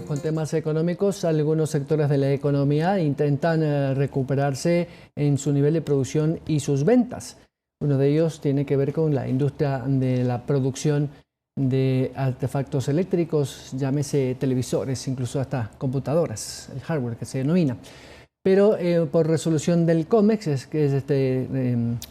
seguimos con temas económicos. Algunos sectores de la economía intentan recuperarse en su nivel de producción y sus ventas. Uno de ellos tiene que ver con la industria de la producción de artefactos eléctricos, llámese televisores, incluso hasta computadoras, el hardware que se denomina. Pero por resolución del COMEX, que es este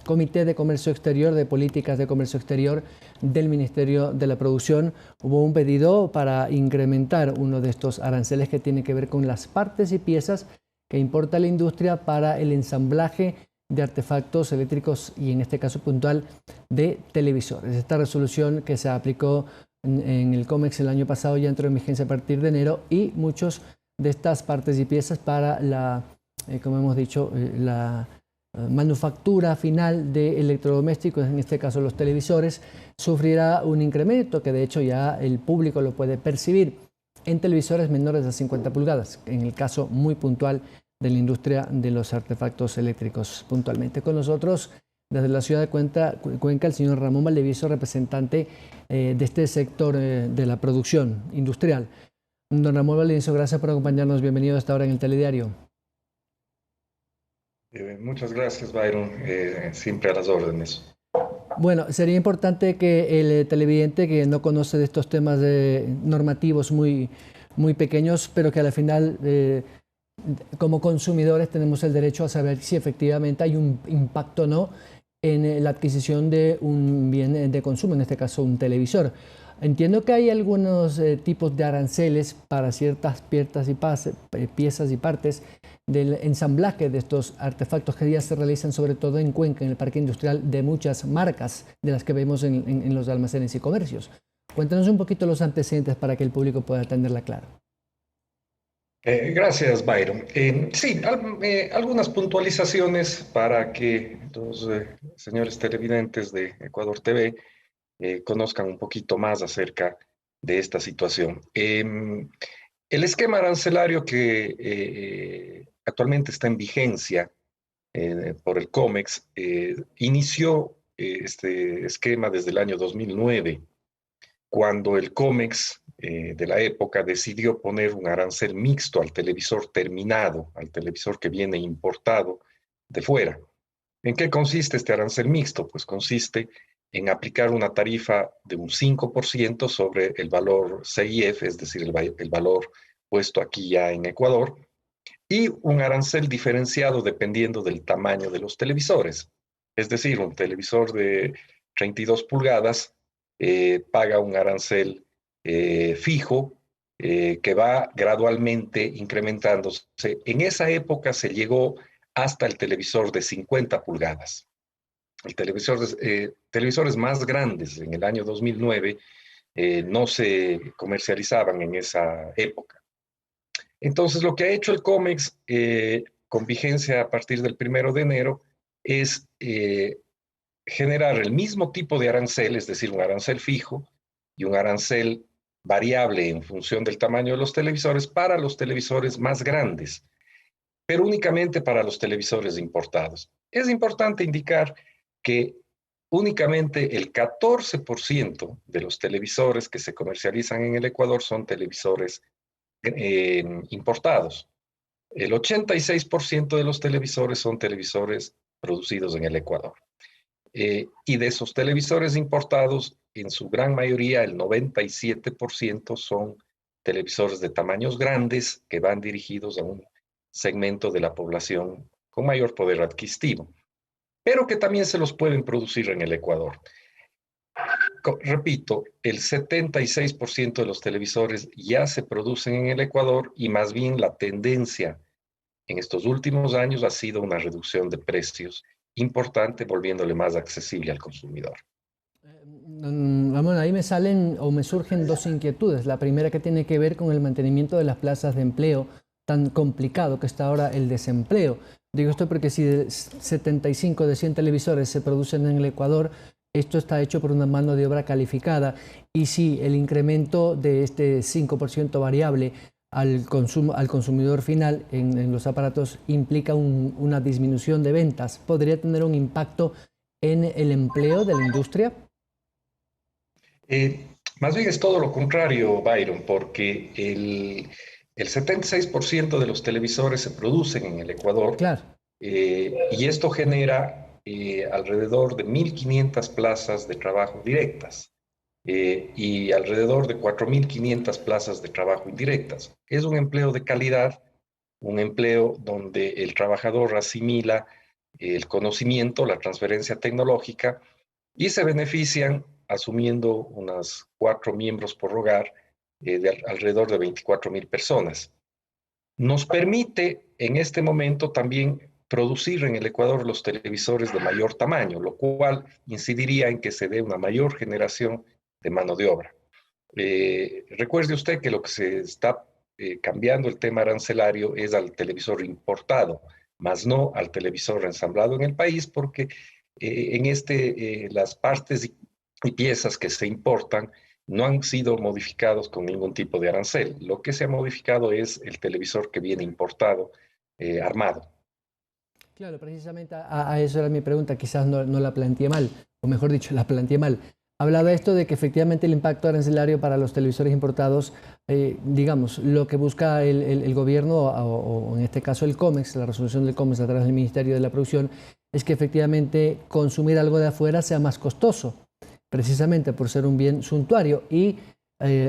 Comité de Comercio Exterior, de Políticas de Comercio Exterior del Ministerio de la Producción, hubo un pedido para incrementar uno de estos aranceles que tiene que ver con las partes y piezas que importa la industria para el ensamblaje de artefactos eléctricos y en este caso puntual de televisores. Esta resolución que se aplicó en el COMEX el año pasado ya entró en vigencia a partir de enero y muchos de estas partes y piezas para la como hemos dicho, la manufactura final de electrodomésticos, en este caso los televisores, sufrirá un incremento que de hecho ya el público lo puede percibir en televisores menores de 50 pulgadas, en el caso muy puntual de la industria de los artefactos eléctricos puntualmente. Con nosotros, desde la ciudad de Cuenca, el señor Ramón Valdeviso, representante de este sector de la producción industrial. Don Ramón Valdeviso, gracias por acompañarnos. Bienvenido a esta hora en el Telediario. Muchas gracias, Byron. Siempre a las órdenes. Bueno, sería importante que el televidente que no conoce de estos temas normativos muy pequeños, pero que al final, como consumidores, tenemos el derecho a saber si efectivamente hay un impacto o no en la adquisición de un bien de consumo, en este caso un televisor. Entiendo que hay algunos tipos de aranceles para ciertas piezas y partes del ensamblaje de estos artefactos que ya se realizan sobre todo en Cuenca, en el parque industrial de muchas marcas de las que vemos en los almacenes y comercios. Cuéntanos un poquito los antecedentes para que el público pueda tenerla claro. Gracias, Byron. Sí, algunas puntualizaciones para que los señores televidentes de Ecuador TV conozcan un poquito más acerca de esta situación. El esquema arancelario que actualmente está en vigencia por el COMEX inició este esquema desde el año 2009, cuando el COMEX de la época decidió poner un arancel mixto al televisor terminado, al televisor que viene importado de fuera. ¿En qué consiste este arancel mixto? Pues consiste en aplicar una tarifa de un 5% sobre el valor CIF, es decir, el valor puesto aquí ya en Ecuador, y un arancel diferenciado dependiendo del tamaño de los televisores. Es decir, un televisor de 32 pulgadas paga un arancel fijo que va gradualmente incrementándose. En esa época se llegó hasta el televisor de 50 pulgadas. Televisores más grandes en el año 2009 no se comercializaban en esa época. Entonces, lo que ha hecho el COMEX con vigencia a partir del 1 de enero es generar el mismo tipo de arancel, es decir, un arancel fijo y un arancel variable en función del tamaño de los televisores para los televisores más grandes, pero únicamente para los televisores importados. Es importante indicar que únicamente el 14% de los televisores que se comercializan en el Ecuador son televisores importados. El 86% de los televisores son televisores producidos en el Ecuador. Y de esos televisores importados, en su gran mayoría, el 97% son televisores de tamaños grandes que van dirigidos a un segmento de la población con mayor poder adquisitivo, pero que también se los pueden producir en el Ecuador. Repito, el 76% de los televisores ya se producen en el Ecuador y más bien la tendencia en estos últimos años ha sido una reducción de precios importante, volviéndole más accesible al consumidor. Ramón, ahí me salen o me surgen dos inquietudes. La primera que tiene que ver con el mantenimiento de las plazas de empleo, tan complicado que está ahora el desempleo. Digo esto porque si 75 de 100 televisores se producen en el Ecuador, esto está hecho por una mano de obra calificada y si el incremento de este 5% variable al consumidor final en los aparatos implica una disminución de ventas, ¿podría tener un impacto en el empleo de la industria? Más bien es todo lo contrario, Byron, porque el 76% de los televisores se producen en el Ecuador, Claro, y esto genera alrededor de 1.500 plazas de trabajo directas, y alrededor de 4.500 plazas de trabajo indirectas. Es un empleo de calidad, un empleo donde el trabajador asimila el conocimiento, la transferencia tecnológica, y se benefician asumiendo unas 4 miembros por hogar, de alrededor de 24.000 personas. Nos permite en este momento también producir en el Ecuador los televisores de mayor tamaño, lo cual incidiría en que se dé una mayor generación de mano de obra. Recuerde usted que lo que se está cambiando el tema arancelario es al televisor importado, más no al televisor ensamblado en el país, porque las partes y piezas que se importan no han sido modificados con ningún tipo de arancel. Lo que se ha modificado es el televisor que viene importado, armado. claro, precisamente a eso era mi pregunta, quizás no la planteé mal, o mejor dicho, la planteé mal. Hablaba esto de que efectivamente el impacto arancelario para los televisores importados, digamos, lo que busca el gobierno, o en este caso el COMEX, la resolución del COMEX a través del Ministerio de la Producción, es que efectivamente consumir algo de afuera sea más costoso, precisamente por ser un bien suntuario y,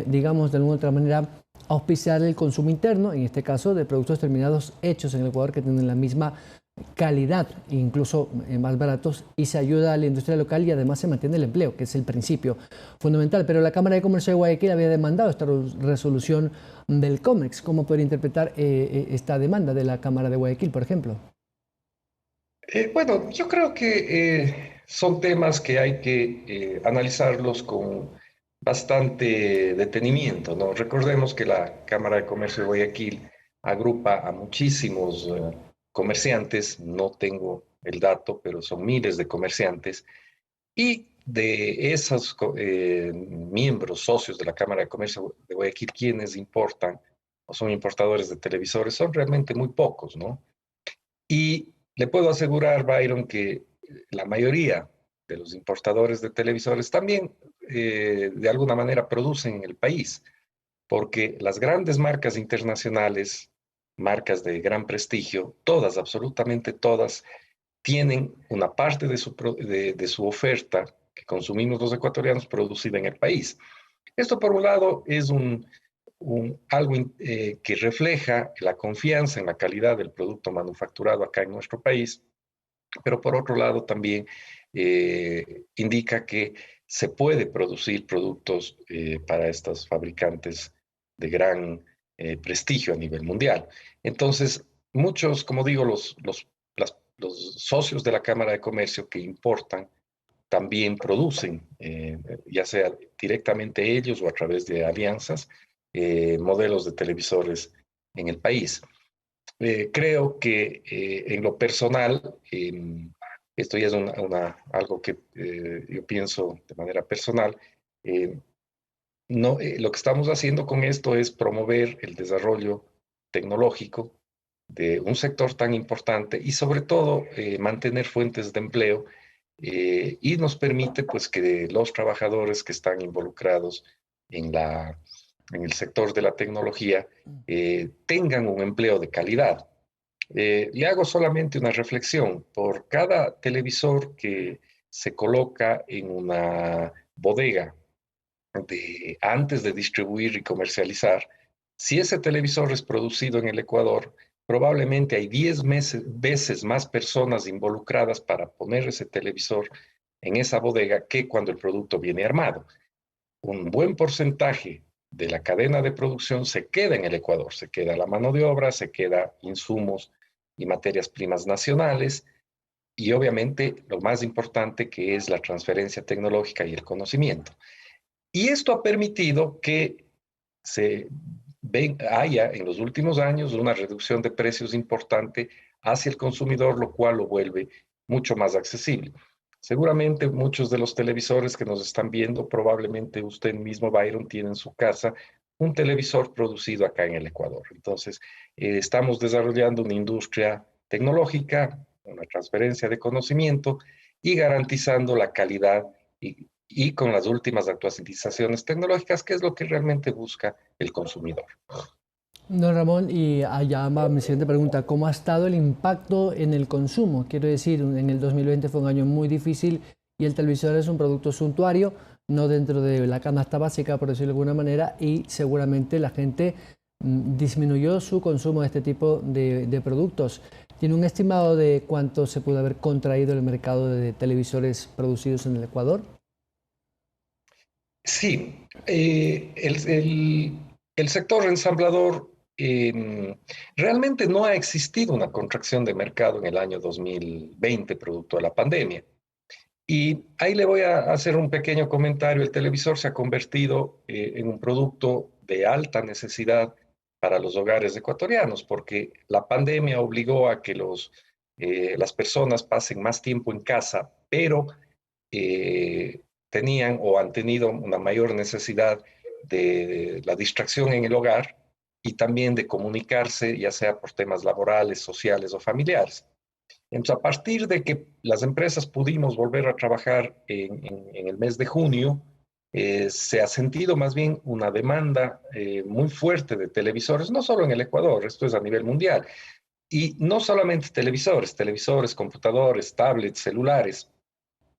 digamos, de alguna otra manera auspiciar el consumo interno, en este caso de productos terminados hechos en el Ecuador que tienen la misma calidad, incluso más baratos, y se ayuda a la industria local y además se mantiene el empleo, que es el principio fundamental. Pero la Cámara de Comercio de Guayaquil había demandado esta resolución del COMEX. ¿Cómo poder interpretar esta demanda de la Cámara de Guayaquil, por ejemplo? Bueno, yo creo que son temas que hay que analizarlos con bastante detenimiento, ¿no? Recordemos que la Cámara de Comercio de Guayaquil agrupa a muchísimos comerciantes, no tengo el dato, pero son miles de comerciantes, y de esos miembros, socios de la Cámara de Comercio de Guayaquil, quienes importan o son importadores de televisores, son realmente muy pocos, ¿no? Y le puedo asegurar, Byron, que la mayoría de los importadores de televisores también de alguna manera producen en el país, porque las grandes marcas internacionales, marcas de gran prestigio, todas, absolutamente todas, tienen una parte de su oferta que consumimos los ecuatorianos producida en el país. Esto, por un lado, es algo que refleja la confianza en la calidad del producto manufacturado acá en nuestro país, pero por otro lado también indica que se puede producir productos para estos fabricantes de gran prestigio a nivel mundial. Entonces, muchos, como digo, los socios de la Cámara de Comercio que importan también producen, ya sea directamente ellos o a través de alianzas, modelos de televisores en el país. Creo que en lo personal, esto ya es algo que yo pienso de manera personal, eh, no, lo que estamos haciendo con esto es promover el desarrollo tecnológico de un sector tan importante y sobre todo mantener fuentes de empleo, y nos permite pues que los trabajadores que están involucrados en en el sector de la tecnología tengan un empleo de calidad. Le hago solamente una reflexión. Por cada televisor que se coloca en una bodega antes de distribuir y comercializar, si ese televisor es producido en el Ecuador, probablemente hay 10 veces más personas involucradas para poner ese televisor en esa bodega que cuando el producto viene armado. Un buen porcentaje de la cadena de producción se queda en el Ecuador, se queda la mano de obra, se queda insumos y materias primas nacionales, y obviamente lo más importante que es la transferencia tecnológica y el conocimiento. Y esto ha permitido que haya en los últimos años una reducción de precios importante hacia el consumidor, lo cual lo vuelve mucho más accesible. Seguramente muchos de los televisores que nos están viendo, probablemente usted mismo, Byron, tiene en su casa un televisor producido acá en el Ecuador. Entonces, estamos desarrollando una industria tecnológica, una transferencia de conocimiento y garantizando la calidad y y con las últimas actualizaciones tecnológicas, que es lo que realmente busca el consumidor. Don Ramón, y allá va mi siguiente pregunta, ¿cómo ha estado el impacto en el consumo? Quiero decir, en el 2020 fue un año muy difícil y el televisor es un producto suntuario, no dentro de la canasta básica, por decirlo de alguna manera, y seguramente la gente disminuyó su consumo de este tipo de productos. ¿Tiene un estimado de cuánto se pudo haber contraído el mercado de televisores producidos en el Ecuador? Sí, el sector ensamblador realmente no ha existido una contracción de mercado en el año 2020 producto de la pandemia. Y ahí le voy a hacer un pequeño comentario. El televisor se ha convertido en un producto de alta necesidad para los hogares ecuatorianos, porque la pandemia obligó a que las personas pasen más tiempo en casa, pero eh, tenían o han tenido una mayor necesidad de la distracción en el hogar y también de comunicarse, ya sea por temas laborales, sociales o familiares. Entonces, a partir de que las empresas pudimos volver a trabajar en el mes de junio, se ha sentido más bien una demanda muy fuerte de televisores, no solo en el Ecuador, esto es a nivel mundial. Y no solamente televisores, computadores, tablets, celulares.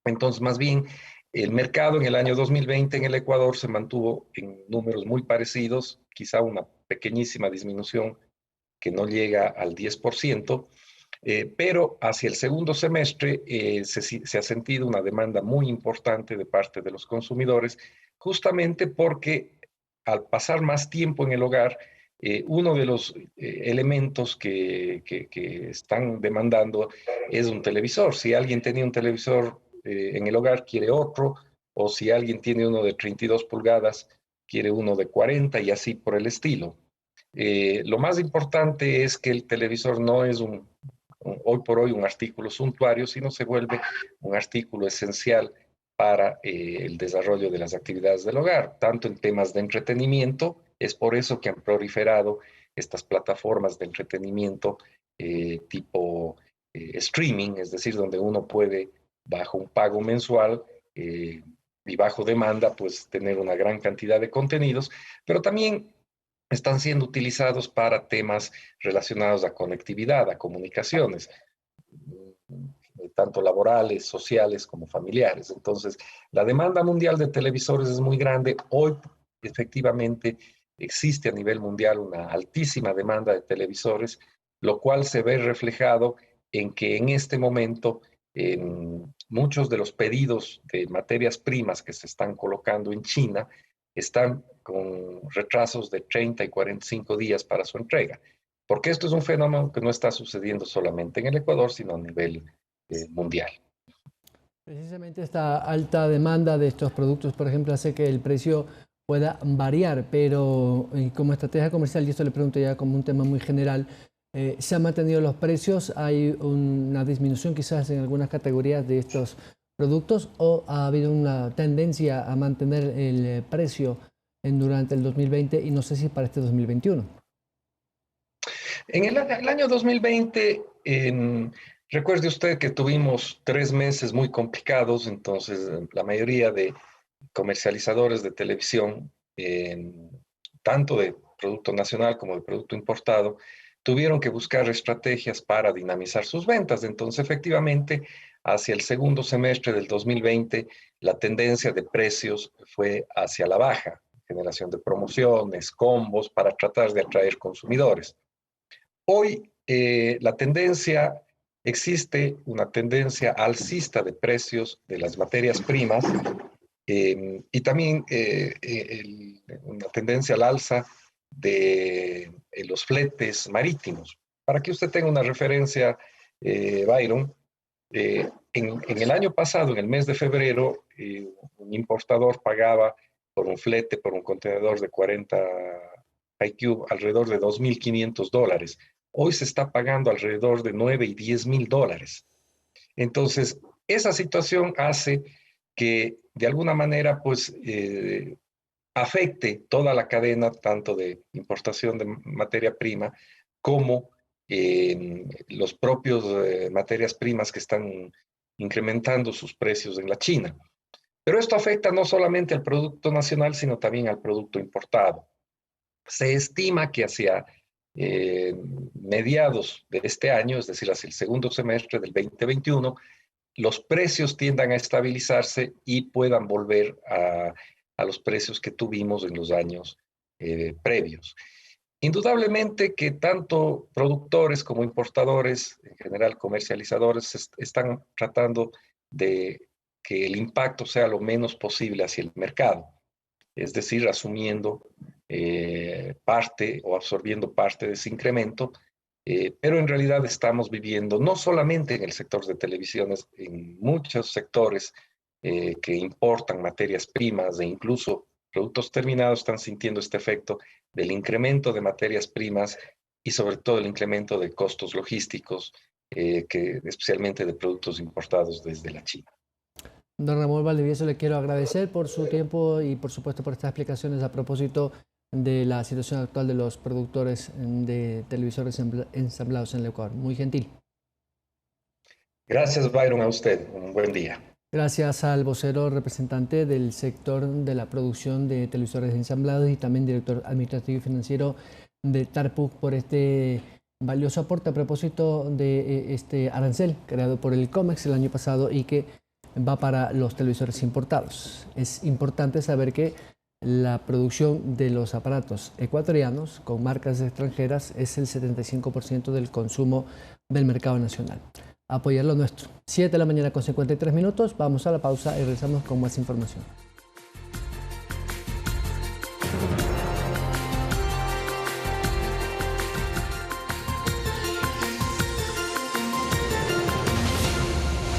Entonces, más bien, el mercado en el año 2020 en el Ecuador se mantuvo en números muy parecidos, quizá una pequeñísima disminución que no llega al 10%, pero hacia el segundo semestre se ha sentido una demanda muy importante de parte de los consumidores, justamente porque al pasar más tiempo en el hogar, uno de los elementos que están demandando es un televisor. Si alguien tenía un televisor en el hogar, quiere otro, o si alguien tiene uno de 32 pulgadas, quiere uno de 40 y así por el estilo. Lo más importante es que el televisor no es hoy por hoy un artículo suntuario, sino se vuelve un artículo esencial para el desarrollo de las actividades del hogar, tanto en temas de entretenimiento. Es por eso que han proliferado estas plataformas de entretenimiento tipo streaming, es decir, donde uno puede, bajo un pago mensual y bajo demanda, pues tener una gran cantidad de contenidos, pero también están siendo utilizados para temas relacionados a conectividad, a comunicaciones, tanto laborales, sociales como familiares. Entonces, la demanda mundial de televisores es muy grande. Hoy, efectivamente, existe a nivel mundial una altísima demanda de televisores, lo cual se ve reflejado en que en este momento muchos de los pedidos de materias primas que se están colocando en China están con retrasos de 30 y 45 días para su entrega. Porque esto es un fenómeno que no está sucediendo solamente en el Ecuador, sino a nivel mundial. Precisamente esta alta demanda de estos productos, por ejemplo, hace que el precio pueda variar, pero como estrategia comercial, y esto le pregunto ya como un tema muy general, ¿se han mantenido los precios? ¿Hay una disminución quizás en algunas categorías de estos productos o ha habido una tendencia a mantener el precio durante el 2020 y no sé si para este 2021? En el año 2020, recuerde usted que tuvimos 3 meses muy complicados, entonces la mayoría de comercializadores de televisión, tanto de producto nacional como de producto importado, tuvieron que buscar estrategias para dinamizar sus ventas. Entonces, efectivamente, hacia el segundo semestre del 2020, la tendencia de precios fue hacia la baja, generación de promociones, combos para tratar de atraer consumidores. Hoy existe una tendencia alcista de precios de las materias primas y también una tendencia al alza de los fletes marítimos. Para que usted tenga una referencia, Byron, en el año pasado, en el mes de febrero, un importador pagaba por un flete, por un contenedor de 40 IQ, alrededor de $2.500. Hoy se está pagando alrededor de 9 y 10 mil dólares. Entonces, esa situación hace que de alguna manera pues afecte toda la cadena, tanto de importación de materia prima como los propios materias primas que están incrementando sus precios en la China. Pero esto afecta no solamente al producto nacional, sino también al producto importado. Se estima que hacia mediados de este año, es decir, hacia el segundo semestre del 2021, los precios tiendan a estabilizarse y puedan volver a los precios que tuvimos en los años previos. Indudablemente que tanto productores como importadores, en general comercializadores, están tratando de que el impacto sea lo menos posible hacia el mercado, es decir, asumiendo parte o absorbiendo parte de ese incremento, pero en realidad estamos viviendo no solamente en el sector de televisiones, en muchos sectores que importan materias primas e incluso productos terminados están sintiendo este efecto del incremento de materias primas y sobre todo el incremento de costos logísticos, especialmente de productos importados desde la China. Don Ramón Valdivieso, le quiero agradecer por su tiempo y por supuesto por estas explicaciones a propósito de la situación actual de los productores de televisores ensamblados en el Ecuador. Muy gentil. Gracias, Byron, a usted. Un buen día. Gracias al vocero representante del sector de la producción de televisores ensamblados y también director administrativo y financiero de Tarpug por este valioso aporte a propósito de este arancel creado por el COMEX el año pasado y que va para los televisores importados. Es importante saber que la producción de los aparatos ecuatorianos con marcas extranjeras es el 75% del consumo del mercado nacional. Apoyar lo nuestro. 7 de la mañana con 53 minutos. Vamos a la pausa y regresamos con más información.